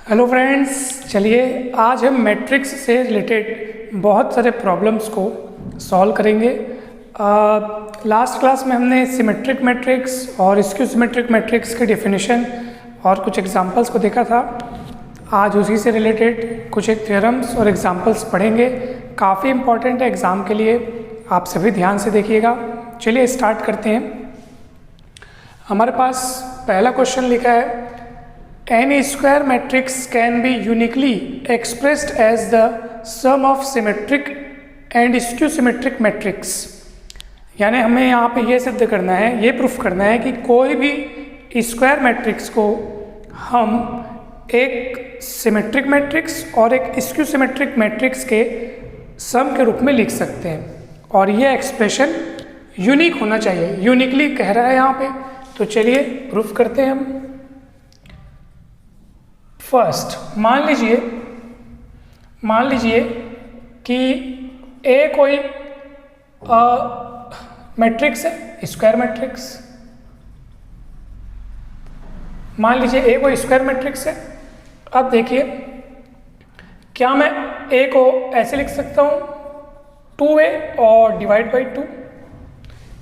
Hello friends, चलिए आज हम मैट्रिक्स से रिलेटेड बहुत सारे प्रॉब्लम्स को सॉल्व करेंगे। लास्ट क्लास में हमने सिमेट्रिक मैट्रिक्स और स्क्यू सिमेट्रिक मैट्रिक्स की डेफिनेशन और कुछ एग्जांपल्स को देखा था। आज उसी से रिलेटेड कुछ एक थ्योरम्स और एग्जांपल्स पढ़ेंगे। काफ़ी इम्पॉर्टेंट है एग्ज़ाम के लिए, आप सभी ध्यान से देखिएगा। चलिए स्टार्ट करते हैं। हमारे पास पहला क्वेश्चन लिखा है, Any square matrix can be uniquely expressed as the sum of symmetric and skew symmetric matrix। यानी हमें यहाँ पे ये सिद्ध करना है, ये प्रूफ करना है कि कोई भी स्क्वायर मैट्रिक्स को हम एक सिमेट्रिक मैट्रिक्स और एक स्क्यू सिमेट्रिक मैट्रिक्स के सम के रूप में लिख सकते हैं और ये एक्सप्रेशन यूनिक होना चाहिए। यूनिकली कह रहा है यहाँ पे, तो चलिए प्रूफ करते हैं हम। फर्स्ट मान लीजिए कि ए कोई मैट्रिक्स है, स्क्वायर मैट्रिक्स। मान लीजिए ए कोई स्क्वायर मैट्रिक्स है। अब देखिए, क्या मैं ए को ऐसे लिख सकता हूँ 2a और डिवाइड बाई 2,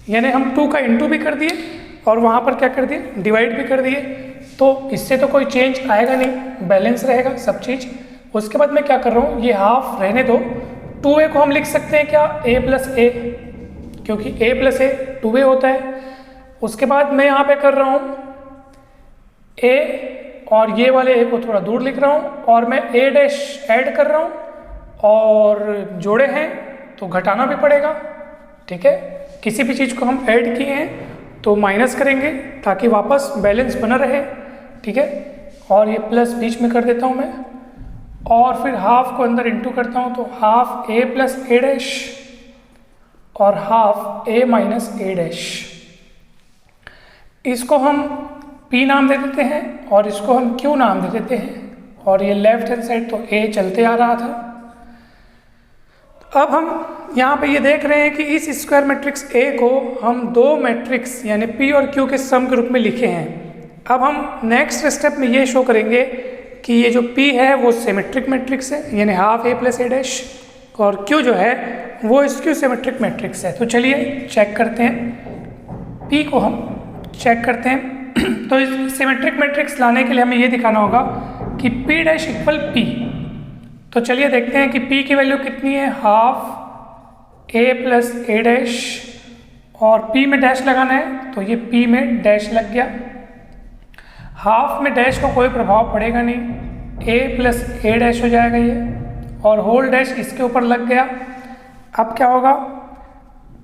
यानी हम 2 का इंटू भी कर दिए और वहाँ पर क्या कर दिए, डिवाइड भी कर दिए। तो इससे तो कोई चेंज आएगा नहीं, बैलेंस रहेगा सब चीज़। उसके बाद मैं क्या कर रहा हूँ, ये हाफ रहने दो। 2a को हम लिख सकते हैं क्या, a प्लस ए, क्योंकि a प्लस ए 2a होता है। उसके बाद मैं यहाँ पे कर रहा हूँ a और ये वाले a को थोड़ा दूर लिख रहा हूँ और मैं a डैश ऐड कर रहा हूँ और जोड़े हैं तो घटाना भी पड़ेगा, ठीक है। किसी भी चीज़ को हम ऐड किए हैं तो माइनस करेंगे ताकि वापस बैलेंस बना रहे, ठीक है। और ये प्लस बीच में कर देता हूँ मैं, और फिर हाफ को अंदर इंटू करता हूँ, तो half a plus A dash और half a minus A dash. इसको हम p नाम दे देते हैं और इसको हम q नाम दे देते हैं। और ये लेफ्ट हैंड साइड तो a चलते आ रहा था। अब हम यहाँ पे ये देख रहे हैं कि इस स्क्वायर मैट्रिक्स A को हम दो मैट्रिक्स यानी P और Q के सम के रूप में लिखे हैं। अब हम नेक्स्ट स्टेप में ये शो करेंगे कि ये जो P है वो सिमेट्रिक मैट्रिक्स है, यानी half a plus A dash, और Q जो है वो स्क्यू सिमेट्रिक मैट्रिक्स है। तो चलिए चेक करते हैं, P को हम चेक करते हैं। तो इस सिमेट्रिक मैट्रिक्स लाने के लिए हमें ये दिखाना होगा कि P डैश इक्वल P। तो चलिए देखते हैं कि P की वैल्यू कितनी है, half a plus A dash, और P में डैश लगाना है तो ये P में डैश लग गया। हाफ में डैश को कोई प्रभाव पड़ेगा नहीं, a प्लस ए डैश हो जाएगा ये, और होल डैश इसके ऊपर लग गया। अब क्या होगा,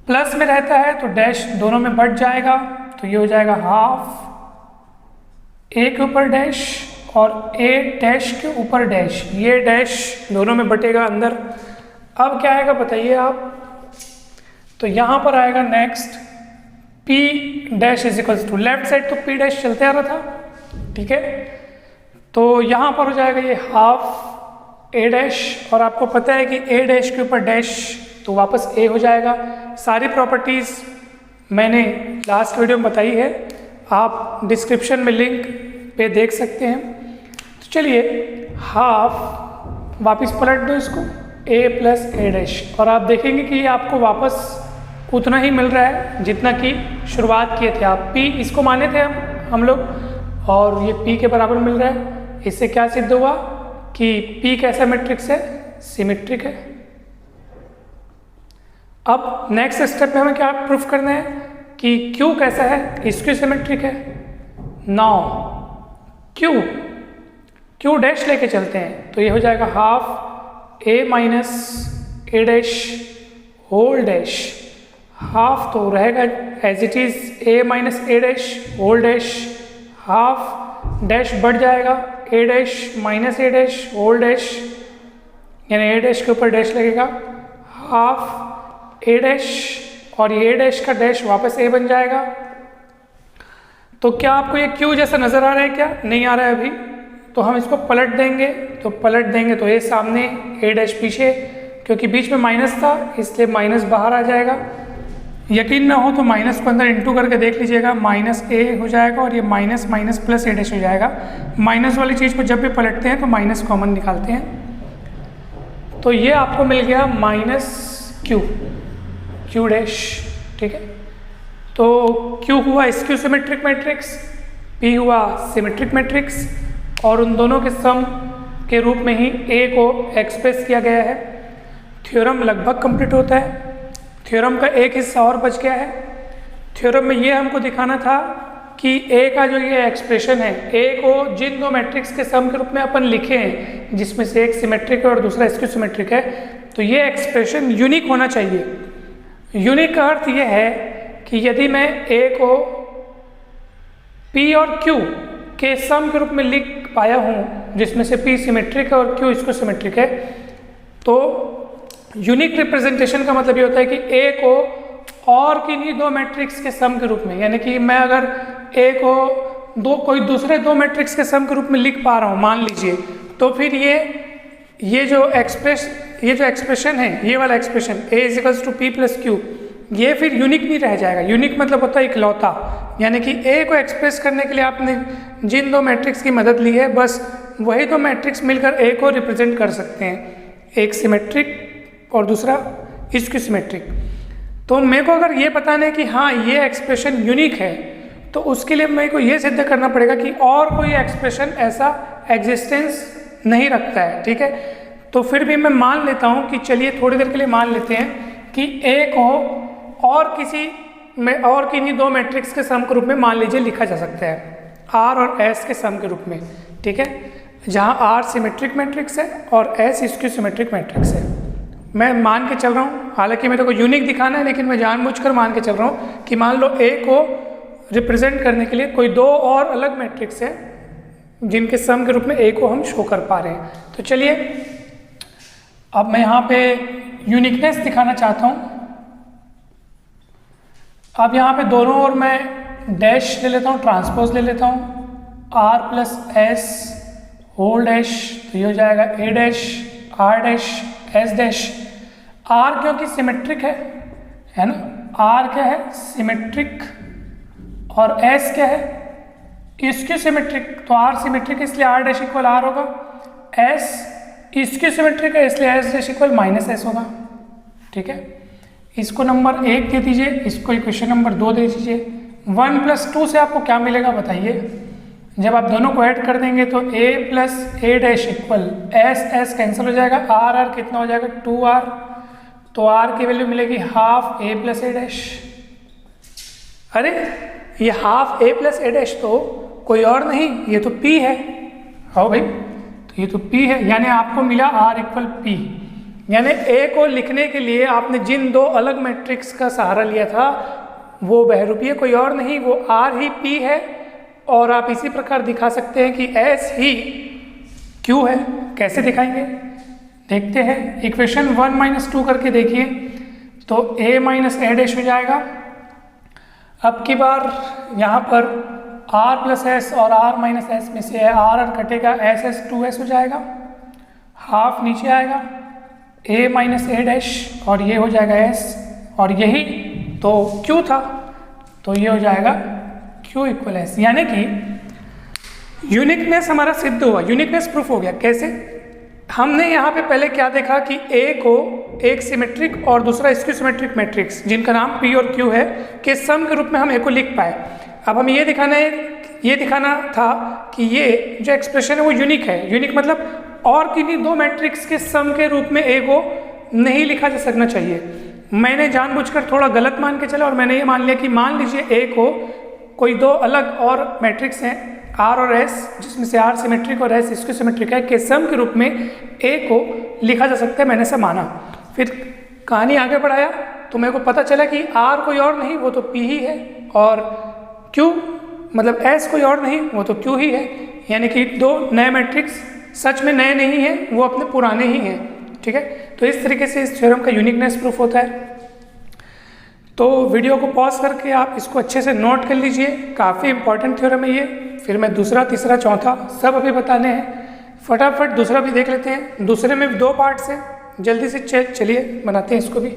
प्लस में रहता है तो डैश दोनों में बढ़ जाएगा, तो ये हो जाएगा हाफ a के ऊपर डैश और a डैश के ऊपर डैश, ये डैश दोनों में बटेगा अंदर। अब क्या आएगा बताइए आप, तो यहाँ पर आएगा next p dash is equals to, left side तो p डैश चलते आ रहा था, ठीक है। तो यहाँ पर हो जाएगा ये हाफ a डैश, और आपको पता है कि a डैश के ऊपर डैश तो वापस a हो जाएगा। सारी प्रॉपर्टीज़ मैंने लास्ट वीडियो में बताई है, आप डिस्क्रिप्शन में लिंक पे देख सकते हैं। तो चलिए हाफ वापस पलट दो इसको, a प्लस ए डैश, और आप देखेंगे कि ये आपको वापस उतना ही मिल रहा है जितना कि शुरुआत किए थे आप। p इसको माने थे हम लोग, और ये p के बराबर मिल रहा है। इससे क्या सिद्ध हुआ कि p कैसा मैट्रिक्स है, सिमेट्रिक है। अब नेक्स्ट स्टेप में हमें क्या प्रूफ करना है कि q कैसा है, स्क्यू सिमेट्रिक है। नाउ q डैश लेके चलते हैं तो ये हो जाएगा half a minus A dash whole dash, half तो रहेगा as it is a minus A dash whole dash, half dash बढ़ जाएगा a dash minus A dash whole dash, यानी a डैश के ऊपर डैश लगेगा, हाफ a डैश, और ये a डैश का डैश वापस a बन जाएगा। तो क्या आपको ये q जैसा नज़र आ रहा है, क्या नहीं आ रहा है अभी? तो हम इसको पलट देंगे, तो a सामने a डैश पीछे, क्योंकि बीच में माइनस था इसलिए माइनस बाहर आ जाएगा। यकीन ना हो तो माइनस को अंदर इंटू करके देख लीजिएगा, माइनस ए हो जाएगा और ये minus minus plus A dash हो जाएगा। माइनस वाली चीज़ को जब भी पलटते हैं तो माइनस कॉमन निकालते हैं, तो ये आपको मिल गया माइनस क्यू डैश। ठीक है, तो क्यू हुआ स्क्यू सिमेट्रिक मैट्रिक्स, पी हुआ सिमेट्रिक मैट्रिक्स, और उन दोनों के सम के रूप में ही ए को एक्सप्रेस किया गया है। थ्योरम लगभग कंप्लीट होता है। थ्योरम का एक हिस्सा और बच गया है। थ्योरम में ये हमको दिखाना था कि ए का जो ये एक्सप्रेशन है, ए को जिन दो मैट्रिक्स के सम के रूप में अपन लिखे हैं, जिसमें से एक सिमेट्रिक है और दूसरा स्क्यू सिमेट्रिक है, तो ये एक्सप्रेशन यूनिक होना चाहिए। यूनिक का अर्थ ये है कि यदि मैं ए को पी और क्यू के सम के रूप में लिख पाया हूँ, जिसमें से पी सिमेट्रिक है और क्यू स्क्यू सिमेट्रिक है, तो यूनिक रिप्रेजेंटेशन का मतलब ये होता है कि ए को और किन्हीं दो मैट्रिक्स के सम के रूप में, यानी कि मैं अगर ए को कोई दूसरे दो मैट्रिक्स के सम के रूप में लिख पा रहा हूँ मान लीजिए, तो फिर ये जो एक्सप्रेशन है, ये वाला expression A equals to p plus q, ये फिर यूनिक नहीं रह जाएगा। यूनिक मतलब होता है इकलौता, यानी कि ए को एक्सप्रेस करने के लिए आपने जिन दो मैट्रिक्स की मदद ली है, बस वही दो मैट्रिक्स मिलकर ए को रिप्रेजेंट कर सकते हैं, एक सिमेट्रिक और दूसरा स्क्यू सिमेट्रिक। तो मेरे को अगर ये बताना है कि हाँ ये एक्सप्रेशन यूनिक है, तो उसके लिए मेरे को ये सिद्ध करना पड़ेगा कि और कोई एक्सप्रेशन ऐसा एग्जिस्टेंस नहीं रखता है। ठीक है, तो फिर भी मैं मान लेता हूँ कि चलिए थोड़ी देर के लिए मान लेते हैं कि ए को और किन्हीं दो मैट्रिक्स के सम के रूप में मान लीजिए लिखा जा सकता है, आर और एस के सम के रूप में। ठीक है, जहाँ आर सिमेट्रिक मैट्रिक्स है और एस स्क्यू सिमेट्रिक मैट्रिक्स है। मैं मान के चल रहा हूँ, हालांकि मेरे को यूनिक दिखाना है, लेकिन मैं जानबूझकर मान के चल रहा हूँ कि मान लो ए को रिप्रेजेंट करने के लिए कोई दो और अलग मैट्रिक्स है, जिनके सम के रूप में ए को हम शो कर पा रहे हैं। तो चलिए अब मैं यहाँ पे यूनिकनेस दिखाना चाहता हूँ। अब यहाँ पे दोनों ओर मैं डैश ले लेता हूँ, ट्रांसपोज ले लेता हूँ, R plus S whole dash, तो ये हो जाएगा A dash R dash S dash. R क्योंकि सिमेट्रिक है ना, आर क्या है सिमेट्रिक, और एस क्या है स्क्यू सिमेट्रिक, तो आर सिमेट्रिक इसलिए आर डैश इक्वल आर होगा, एस स्क्यू सिमेट्रिक है इसलिए S dash equal minus S होगा। ठीक है, इसको नंबर 1 दे दीजिए, इसको इक्वेशन नंबर 2 दे दीजिए। 1 + 2 से आपको क्या मिलेगा बताइए? जब आप दोनों को ऐड कर देंगे तो a + a dash equal s cancel हो जाएगा, r कितना हो जाएगा 2r, तो r की वैल्यू मिलेगी हाफ a + a डैश। अरे ये हाफ a + a डैश तो कोई और नहीं, ये तो p है। आओ भाई, तो ये तो p है, यानी आपको मिला r = p। यानी a को लिखने के लिए आपने जिन दो अलग मैट्रिक्स का सहारा लिया था वो बहरूपीय कोई और नहीं, वो r ही p है। और आप इसी प्रकार दिखा सकते हैं कि s ही q है। कैसे दिखाएंगे देखते हैं। इक्वेशन 1 - 2 करके देखिए, तो a - a डैश हो जाएगा। अब की बार यहाँ पर r + s और r - s में से r कटेगा, s 2s हो जाएगा, हाफ नीचे आएगा, a - a डैश और ये हो जाएगा s, और यही तो q था, तो ये हो जाएगा q = s। यानी कि यूनिकनेस हमारा सिद्ध हुआ, यूनिकनेस प्रूफ हो गया। कैसे? हमने यहाँ पे पहले क्या देखा कि a को एक सिमेट्रिक और दूसरा स्क्यू सिमेट्रिक मैट्रिक्स जिनका नाम p और q है के सम के रूप में हम a को लिख पाए। अब हम ये दिखाना था कि ये जो एक्सप्रेशन है वो यूनिक है। यूनिक मतलब और किन्हीं दो मैट्रिक्स के सम के रूप में a को नहीं लिखा जा सकना चाहिए। मैंने जानबूझकर थोड़ा गलत मान के चला और मैंने ये मान लिया कि मान लीजिए a को कोई दो अलग और मैट्रिक्स हैं r और s, जिसमें से r सिमेट्रिक और s स्क्यू सिमेट्रिक है, के सम के रूप में a को लिखा जा सकता है। मैंने ऐसा माना, फिर कहानी आगे बढ़ाया तो मेरे को पता चला कि r कोई और नहीं, वो तो p ही है, और q मतलब s कोई और नहीं, वो तो q ही है। यानी कि दो नए मैट्रिक्स सच में नए नहीं हैं, वो अपने पुराने ही हैं। ठीक है, तो इस तरीके से इस थ्योरम का यूनिकनेस प्रूफ होता है। तो वीडियो को पॉज करके आप इसको अच्छे से नोट कर लीजिए, काफ़ी इंपॉर्टेंट थ्योरम है ये। फिर मैं दूसरा, तीसरा, चौथा सब अभी बताने हैं। फटाफट दूसरा भी देख लेते हैं। दूसरे में 2 पार्ट्स हैं, जल्दी से चलिए बनाते हैं इसको भी।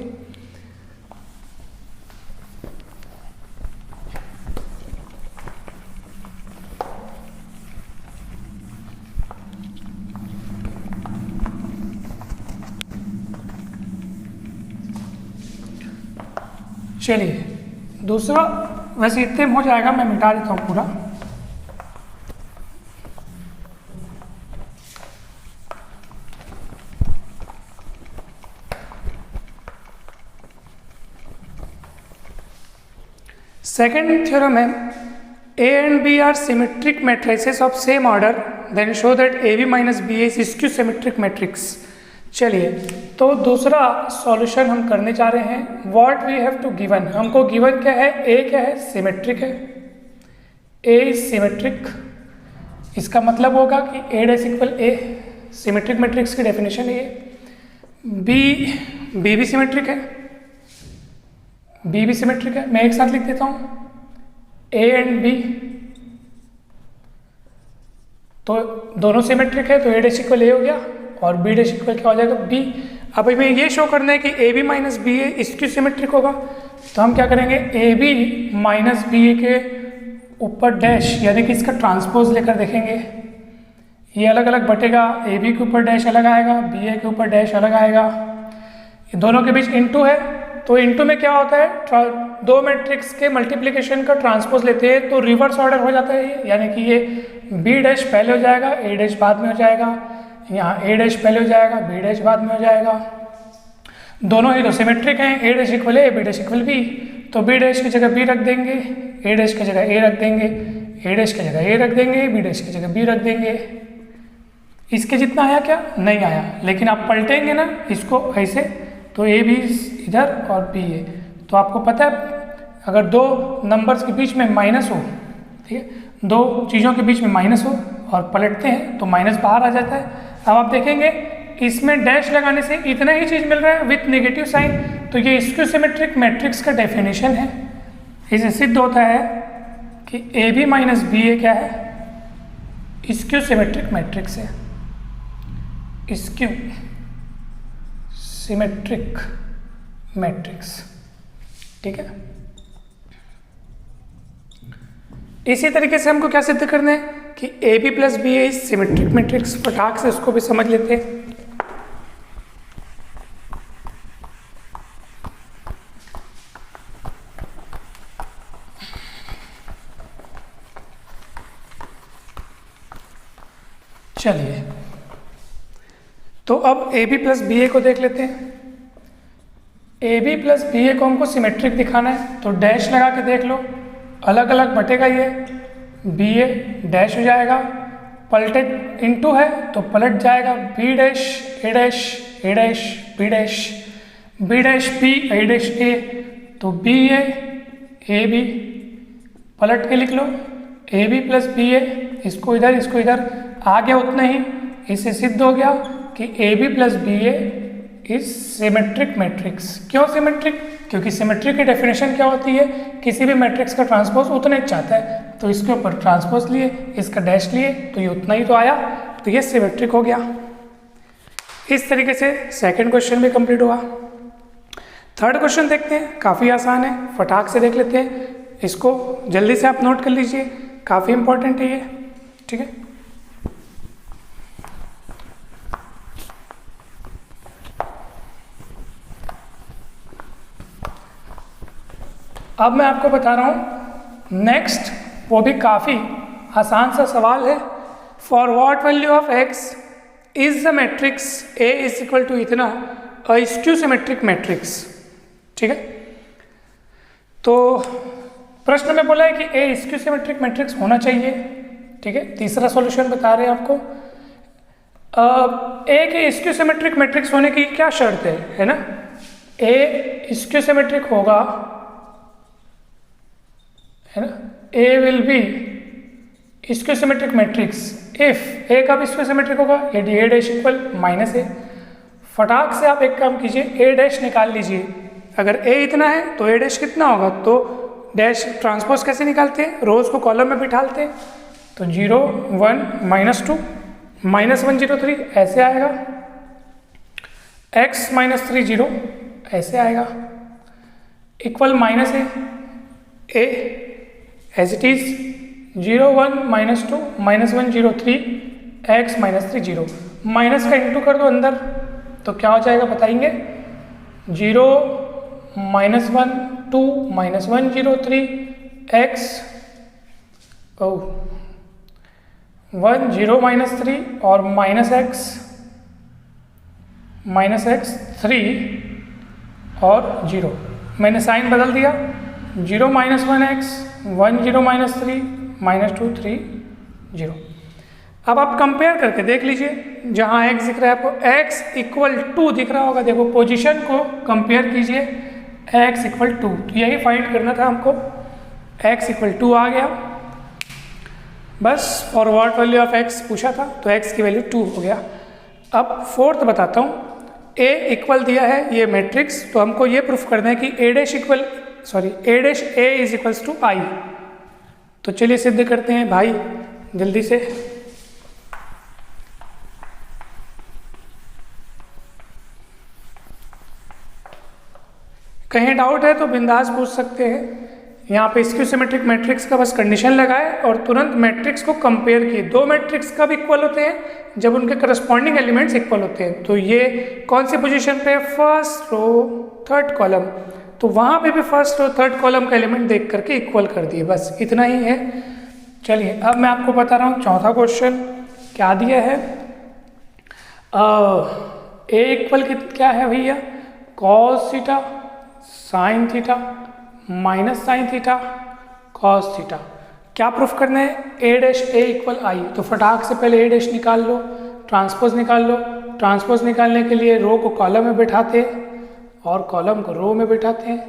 चलिए दूसरा, वैसे इतने में हो जाएगा, मैं मिटा देता हूँ पूरा। सेकेंड थ्योरम है A and B are symmetric matrices of same order, then show that AB minus BA is skew symmetric matrix। चलिए, तो दूसरा सॉल्यूशन हम करने जा रहे हैं। What we have to given, हमको गिवन क्या है, A क्या है, सिमेट्रिक है, A इज सिमेट्रिक। इसका मतलब होगा कि A dash equal A, symmetric matrix की डेफिनेशन है ये। B भी सिमेट्रिक है, B भी सिमेट्रिक है। मैं एक साथ लिख देता हूँ, A एंड B तो दोनों सिमेट्रिक है, तो A डैश इक्वल A हो गया और B डैश इक्वल क्या हो जाएगा, B। अब हमें ये शो करना है कि AB माइनस बी ए इसकी सिमेट्रिक होगा, तो हम क्या करेंगे, AB माइनस बी ए के ऊपर डैश यानी कि इसका ट्रांसपोज लेकर देखेंगे। ये अलग अलग बटेगा, AB के ऊपर डैश अलग आएगा, BA के ऊपर डैश अलग आएगा। ये दोनों के बीच इनटू है, तो इनटू में क्या होता है, दो मैट्रिक्स के मल्टीप्लिकेशन का ट्रांसपोज लेते हैं तो रिवर्स ऑर्डर हो जाता है ये, यानी कि ये B डैश पहले हो जाएगा, A डैश बाद में हो जाएगा, यहाँ A डैश पहले हो जाएगा, B डैश बाद में हो जाएगा। दोनों ही तो सिमेट्रिक हैं, A dash equal A, B dash equal B, तो B डैश की जगह B रख देंगे, A डैश की जगह A रख देंगे, A डैश की जगह A रख देंगे, B डैश की जगह B रख देंगे। इसके जितना आया क्या, नहीं आया, लेकिन आप पलटेंगे ना इसको ऐसे, तो A भी इधर और B है। तो आपको पता है अगर दो नंबर्स के बीच में माइनस हो, ठीक है, दो चीज़ों के बीच में माइनस हो और पलटते हैं तो माइनस बाहर आ जाता है। अब आप देखेंगे इसमें डैश लगाने से इतना ही चीज़ मिल रहा है विथ नेगेटिव साइन, तो ये स्क्यू सिमेट्रिक मैट्रिक्स का डेफिनेशन है। इसे सिद्ध होता है कि AB माइनस BA क्या है, स्क्यू सिमेट्रिक मैट्रिक्स है, स्क्यू सिमेट्रिक मैट्रिक्स, ठीक है। इसी तरीके से हमको क्या सिद्ध करना है कि AB plus BA is symmetric matrix. फटाक से उसको भी समझ लेते हैं। चलिए, तो अब AB प्लस BA को देख लेते हैं। AB प्लस BA को हमको सिमेट्रिक दिखाना है, तो डैश लगा के देख लो, अलग अलग बटेगा ये, BA डैश हो जाएगा, पलटेड इनटू है तो पलट जाएगा, B dash A dash A dash B dash B dash B A dash A, तो BA AB पलट के लिख लो, AB प्लस BA, इसको इधर आ गया उतना ही। इससे सिद्ध हो गया कि AB plus BA is symmetric matrix. क्यों सिमेट्रिक, क्योंकि सिमेट्रिक की डेफिनेशन क्या होती है, किसी भी मैट्रिक्स का ट्रांसपोज उतना ही चाहता है, तो इसके ऊपर ट्रांसपोज लिए, इसका डैश लिए, तो ये उतना ही तो आया, तो ये सिमेट्रिक हो गया। इस तरीके से सेकंड क्वेश्चन भी कंप्लीट हुआ। थर्ड क्वेश्चन देखते हैं, काफ़ी आसान है, फटाक से देख लेते हैं, इसको जल्दी से आप नोट कर लीजिए, काफ़ी इंपॉर्टेंट है ये, ठीक है। अब मैं आपको बता रहा हूँ नेक्स्ट, वो भी काफ़ी आसान सा सवाल है। For what value of x is the matrix A is equal to इतना अ स्क्यू सिमेट्रिक मैट्रिक्स, ठीक है। तो प्रश्न में बोला है कि A स्क्यू सिमेट्रिक मैट्रिक्स होना चाहिए, ठीक है। तीसरा सॉल्यूशन बता रहे हैं आपको। A के स्क्यू सिमेट्रिक मैट्रिक्स होने की क्या शर्त है ना, A स्क्यू सिमेट्रिक होगा, है ना, A will be skew symmetric matrix if A का भी स्क्यू सिमेट्रिक होगा यदि A dash equal minus A। फटाक से आप एक काम कीजिए, A डैश निकाल लीजिए। अगर A इतना है तो A डैश कितना होगा, तो डैश ट्रांसपोज कैसे निकालते हैं, रोज को कॉलम में बिठालते हैं, तो 0 1 -2 -1 0 3 ऐसे आएगा, x -3 0 ऐसे आएगा, equal -A as it is 0 1 -2 -1 0 3 x -3 0, minus का इंटू कर दो अंदर, तो क्या हो जाएगा बताएंगे, 0 -1 2 माइनस 103 x 10 माइनस 3 और माइनस x 3 और 0। मैंने साइन बदल दिया, 0 माइनस 1x 10 माइनस 3 माइनस 2 3 0। अब आप कंपेयर करके देख लीजिए, जहाँ x दिख रहा है आपको x इक्वल 2 दिख रहा होगा, देखो पोजीशन को कंपेयर कीजिए, x इक्वल 2, तो यही फाइंड करना था हमको। x इक्वल 2 आ गया, बस फॉरवर्ड वैल्यू ऑफ x पूछा था तो x की वैल्यू 2 हो गया। अब फोर्थ बताता हूँ, a इक्वल दिया है ये मैट्रिक्स, तो हमको ये प्रूफ करना है कि a dash a is equals to i। तो चलिए सिद्ध करते हैं भाई जल्दी से। कहीं डाउट है तो बिंदास पूछ सकते हैं। यहाँ पे स्क्यू सिमेट्रिक मैट्रिक्स का बस कंडीशन लगाए और तुरंत मैट्रिक्स को कंपेयर किए। दो मैट्रिक्स कब इक्वल होते हैं? जब उनके करस्पॉन्डिंग एलिमेंट्स इक्वल होते हैं। तो ये कौन सी पोजीशन पे? First row third column. तो वहाँ पे भी फर्स्ट रो थर्ड कॉलम का एलिमेंट देख करके इक्वल कर दिए, बस इतना ही है। चलिए अब मैं आपको बता रहा हूँ चौथा क्वेश्चन क्या दिया है। ए इक्वल क्या है भैया? Cos theta sine theta minus sine theta cos theta. क्या प्रूफ करना है? ए डैश ए इक्वल आई। तो फटाक से पहले ए डैश निकाल लो, ट्रांसपोज निकाल लो। ट्रांसपोज निकालने के लिए रो को कॉलम में बैठाते हैं और कॉलम को रो में बैठाते हैं।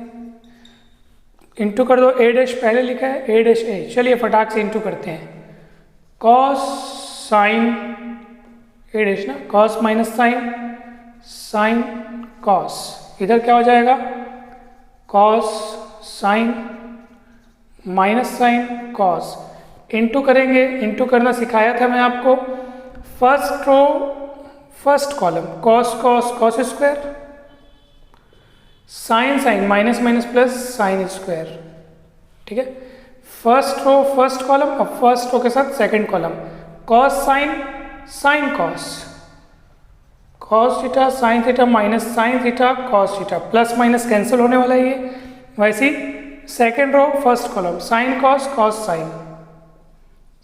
इंटू कर दो, ए डैश पहले लिखा है, ए डैश ए। चलिए फटाक से इंटू करते हैं। कॉस साइन ए डैश ना, cos minus sine sine cos. इधर क्या हो जाएगा? Cos sine minus sine cos. Into करेंगे, इंटू करना सिखाया था मैं आपको। First row first column cos cos cos square, sine sine minus minus plus sine square. ठीक है, फर्स्ट रो फर्स्ट कॉलम और फर्स्ट रो के साथ second column. Cos sine sine cos, cos theta sine theta minus sine theta cos theta. Plus minus cancel होने वाला है ये। वैसे second row first column sine cos cos sine,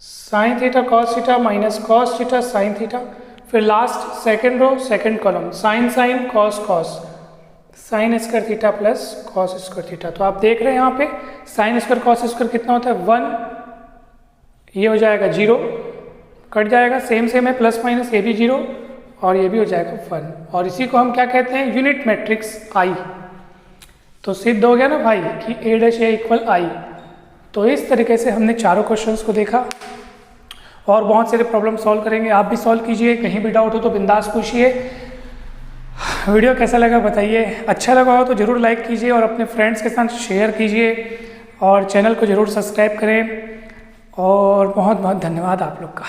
sine theta cos theta minus cos theta sine theta. फिर last second row second column sine sine cos cos, sine square theta plus cos square theta. तो आप देख रहे हैं यहाँ पे sine square cos square कितना होता है? 1। ये हो जाएगा 0, कट जाएगा, सेम सेम है, प्लस माइनस, ये भी 0 और ये भी हो जाएगा 1। और इसी को हम क्या कहते हैं? यूनिट मैट्रिक्स आई। तो सिद्ध हो गया ना भाई कि ए डैश ए इक्वल आई। तो इस तरीके से हमने चारों क्वेश्चंस को देखा और बहुत सारे प्रॉब्लम सॉल्व करेंगे। आप भी सॉल्व कीजिए, कहीं भी डाउट हो तो बिंदास पूछिए। वीडियो कैसा लगा बताइए, अच्छा लगा हो तो ज़रूर लाइक कीजिए और अपने फ्रेंड्स के साथ शेयर कीजिए और चैनल को ज़रूर सब्सक्राइब करें। और बहुत बहुत धन्यवाद आप लोग का।